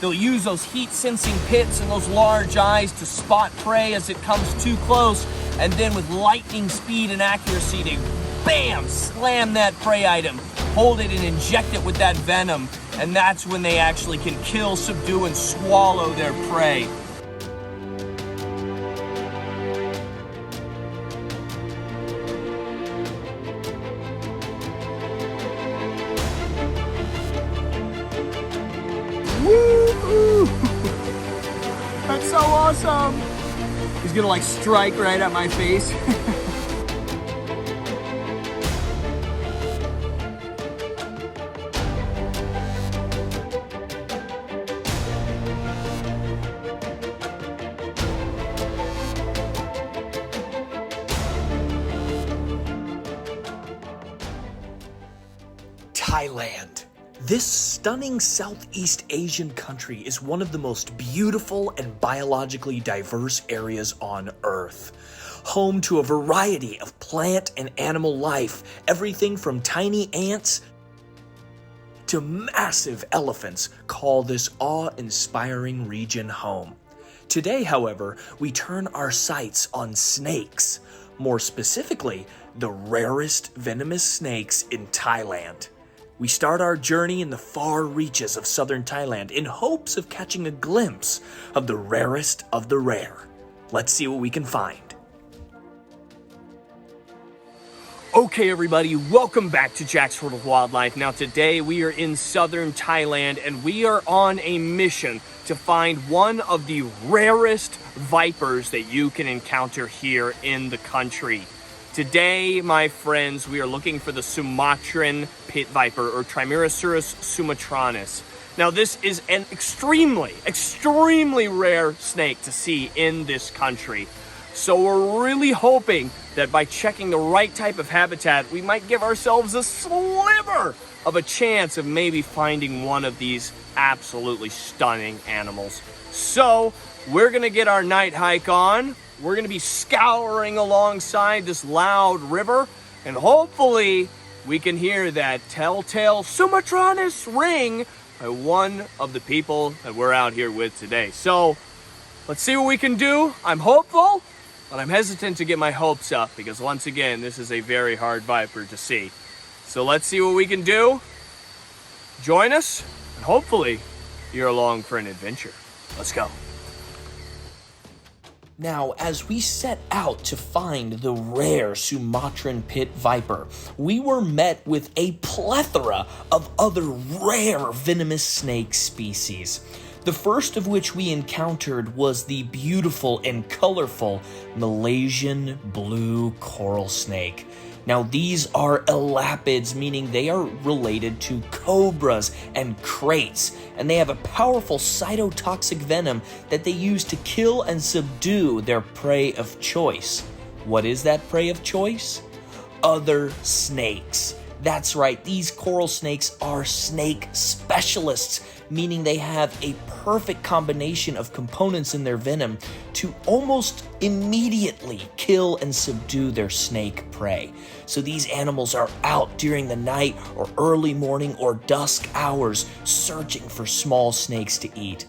They'll use those heat-sensing pits and those large eyes to spot prey as it comes too close, and then with lightning speed and accuracy, they bam, slam that prey item, hold it and inject it with that venom, and that's when they actually can kill, subdue, and swallow their prey. Woo! That's so awesome! He's gonna like strike right at my face. Thailand. This stunning Southeast Asian country is one of the most beautiful and biologically diverse areas on Earth. Home to a variety of plant and animal life, everything from tiny ants to massive elephants call this awe-inspiring region home. Today, however, we turn our sights on snakes, more specifically, the rarest venomous snakes in Thailand. We start our journey in the far reaches of southern Thailand in hopes of catching a glimpse of the rarest of the rare. Let's see what we can find. Okay everybody, welcome back to Jack's World of Wildlife. Now today we are in southern Thailand and we are on a mission to find one of the rarest vipers that you can encounter here in the country. Today, my friends, we are looking for the Sumatran Pit Viper, or Trimeresurus sumatranus. Now, this is an extremely rare snake to see in this country. So we're really hoping that by checking the right type of habitat, we might give ourselves a sliver of a chance of maybe finding one of these absolutely stunning animals. So we're gonna get our night hike on. We're gonna be scouring alongside this loud river, and hopefully we can hear that telltale Sumatranus ring by one of the people that we're out here with today. So let's see what we can do. I'm hopeful, but I'm hesitant to get my hopes up because once again, this is a very hard viper to see. So let's see what we can do. Join us, and hopefully you're along for an adventure. Let's go. Now, as we set out to find the rare Sumatran Pit Viper, we were met with a plethora of other rare venomous snake species. The first of which we encountered was the beautiful and colorful Malaysian blue coral snake. Now, these are elapids, meaning they are related to cobras and kraits, and they have a powerful cytotoxic venom that they use to kill and subdue their prey of choice. What is that prey of choice? Other snakes. That's right, these coral snakes are snake specialists, meaning they have a perfect combination of components in their venom to almost immediately kill and subdue their snake prey. So these animals are out during the night or early morning or dusk hours searching for small snakes to eat.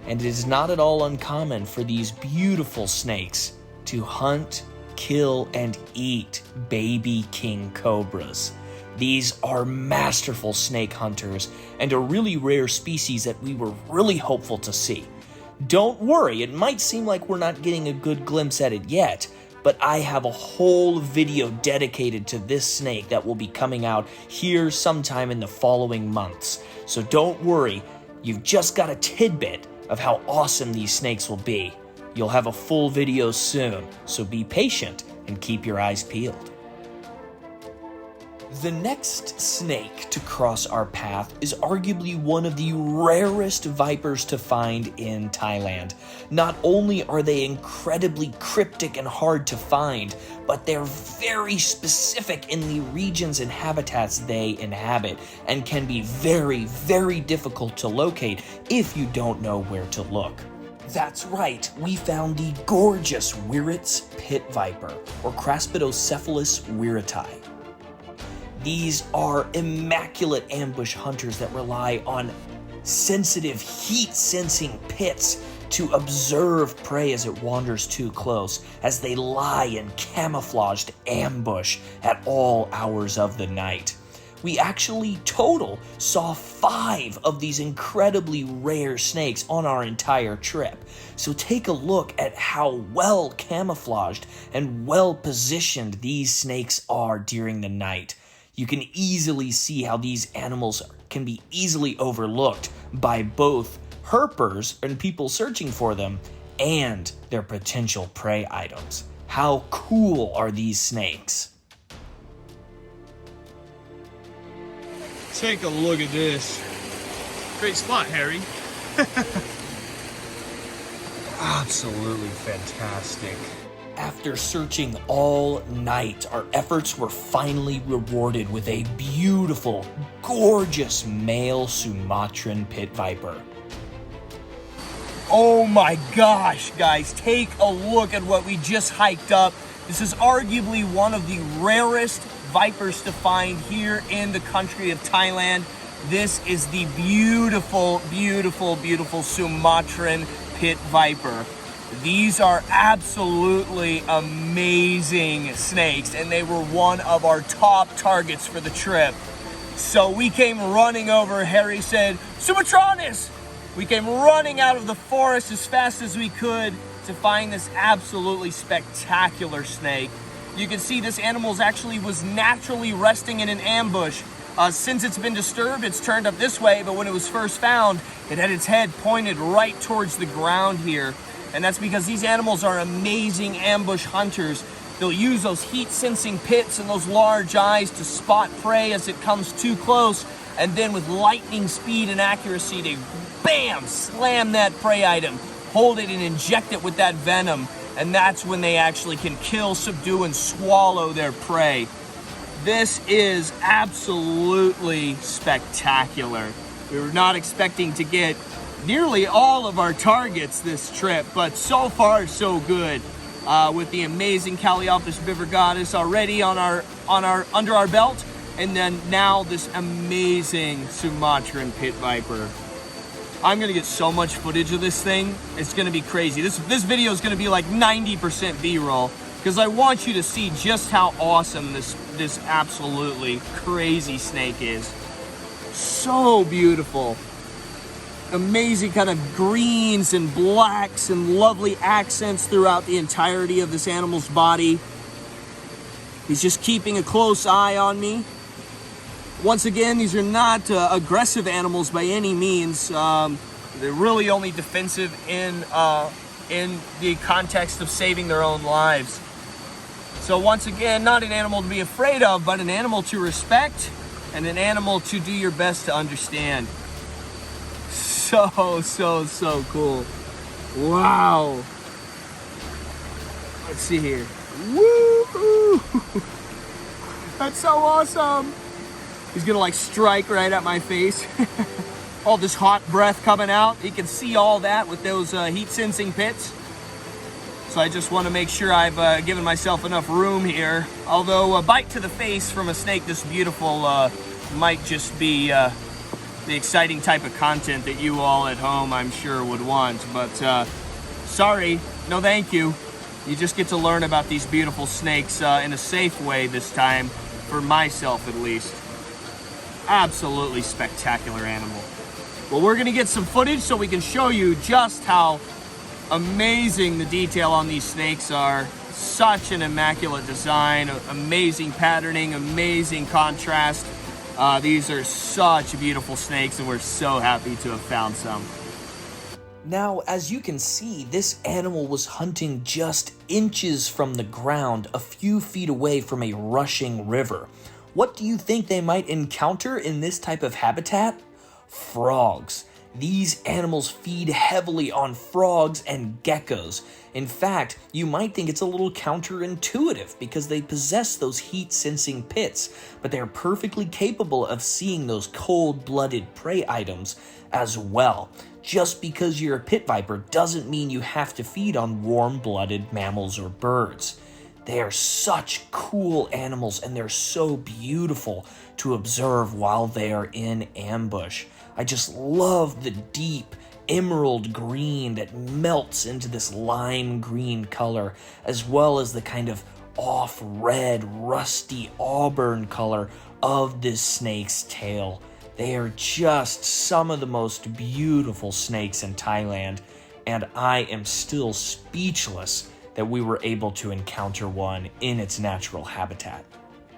And it is not at all uncommon for these beautiful snakes to hunt, kill, and eat baby king cobras. These are masterful snake hunters and a really rare species that we were really hopeful to see. Don't worry, it might seem like we're not getting a good glimpse at it yet, but I have a whole video dedicated to this snake that will be coming out here sometime in the following months. So don't worry, you've just got a tidbit of how awesome these snakes will be. You'll have a full video soon, so be patient and keep your eyes peeled. The next snake to cross our path is arguably one of the rarest vipers to find in Thailand. Not only are they incredibly cryptic and hard to find, but they're very specific in the regions and habitats they inhabit and can be very difficult to locate if you don't know where to look. That's right, we found the gorgeous Wirit's pit viper, or Craspitocephalus wiriti. These are immaculate ambush hunters that rely on sensitive heat-sensing pits to observe prey as it wanders too close, as they lie in camouflaged ambush at all hours of the night. We actually total saw 5 of these incredibly rare snakes on our entire trip. So take a look at how well camouflaged and well positioned these snakes are during the night. You can easily see how these animals can be easily overlooked by both herpers and people searching for them and their potential prey items. How cool are these snakes? Take a look at this. Great spot, Harry. Absolutely fantastic. After searching all night, our efforts were finally rewarded with a beautiful, gorgeous male Sumatran Pit Viper. Oh my gosh, guys, take a look at what we just hiked up. This is arguably one of the rarest vipers to find here in the country of Thailand. This is the beautiful, beautiful, beautiful Sumatran Pit Viper. These are absolutely amazing snakes, and they were one of our top targets for the trip. So we came running over. Harry said, "Sumatranis!" We came running out of the forest as fast as we could to find this absolutely spectacular snake. You can see this animal actually was naturally resting in an ambush. Since it's been disturbed, it's turned up this way, but when it was first found, it had its head pointed right towards the ground here. And that's because these animals are amazing ambush hunters. They'll use those heat-sensing pits and those large eyes to spot prey as it comes too close, and then with lightning speed and accuracy, they bam, slam that prey item, hold it and inject it with that venom, and that's when they actually can kill, subdue, and swallow their prey. This is absolutely spectacular. We were not expecting to get nearly all of our targets this trip, but so far so good. With the amazing Calliopas bivirgatus already under our belt, and then now this amazing Sumatran Pit Viper. I'm gonna get so much footage of this thing. It's gonna be crazy. This video is gonna be like 90% B-roll, because I want you to see just how awesome this absolutely crazy snake is. So beautiful. Amazing kind of greens and blacks and lovely accents throughout the entirety of this animal's body. He's just keeping a close eye on me. Once again, these are not aggressive animals by any means. They're really only defensive in the context of saving their own lives. So once again, not an animal to be afraid of, but an animal to respect and an animal to do your best to understand. So cool. Wow. Let's see here. Woo! That's so awesome. He's gonna like strike right at my face. All this hot breath coming out. You can see all that with those heat sensing pits. So I just want to make sure I've given myself enough room here. Although a bite to the face from a snake this beautiful might just be the exciting type of content that you all at home, I'm sure, would want. But sorry, no thank you. You just get to learn about these beautiful snakes in a safe way this time, for myself at least. Absolutely spectacular animal. Well, we're gonna get some footage so we can show you just how amazing the detail on these snakes are. Such an immaculate design, amazing patterning, amazing contrast. These are such beautiful snakes, and we're so happy to have found some. Now, as you can see, this animal was hunting just inches from the ground, a few feet away from a rushing river. What do you think they might encounter in this type of habitat? Frogs. These animals feed heavily on frogs and geckos. In fact, you might think it's a little counterintuitive because they possess those heat-sensing pits, but they're perfectly capable of seeing those cold-blooded prey items as well. Just because you're a pit viper doesn't mean you have to feed on warm-blooded mammals or birds. They are such cool animals, and they're so beautiful to observe while they are in ambush. I just love the deep emerald green that melts into this lime green color, as well as the kind of off red, rusty auburn color of this snake's tail. They are just some of the most beautiful snakes in Thailand, and I am still speechless that we were able to encounter one in its natural habitat.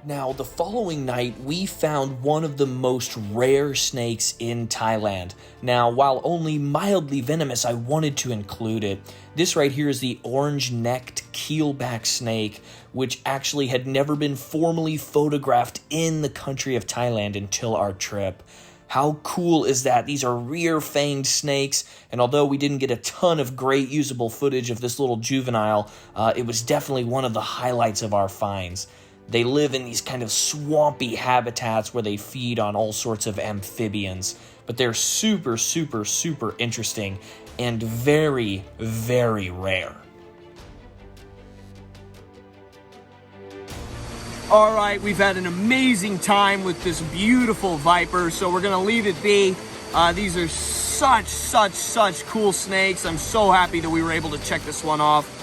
Now, the following night, we found one of the most rare snakes in Thailand. Now, while only mildly venomous, I wanted to include it. This right here is the orange-necked keelback snake, which actually had never been formally photographed in the country of Thailand until our trip. How cool is that? These are rear-fanged snakes, and although we didn't get a ton of great usable footage of this little juvenile, it was definitely one of the highlights of our finds. They live in these kind of swampy habitats where they feed on all sorts of amphibians, but they're super, super, super interesting and very, very rare. All right, we've had an amazing time with this beautiful viper, so we're gonna leave it be. These are such cool snakes. I'm so happy that we were able to check this one off.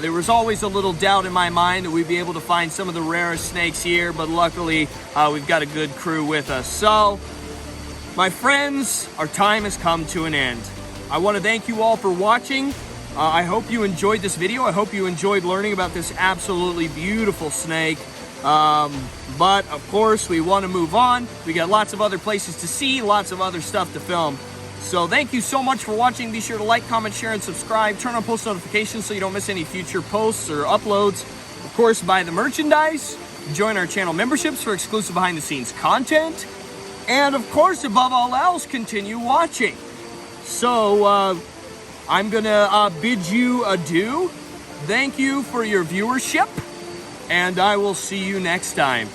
There was always a little doubt in my mind that we'd be able to find some of the rarest snakes here, but luckily we've got a good crew with us. So, my friends, our time has come to an end. I want to thank you all for watching. I hope you enjoyed this video. I hope you enjoyed learning about this absolutely beautiful snake. But of course, we want to move on. We got lots of other places to see, lots of other stuff to film. So thank you so much for watching. Be sure to like, comment, share, and subscribe. Turn on post notifications so you don't miss any future posts or uploads. Of course, buy the merchandise. Join our channel memberships for exclusive behind-the-scenes content. And of course, above all else, continue watching. So, I'm gonna bid you adieu. Thank you for your viewership. And I will see you next time.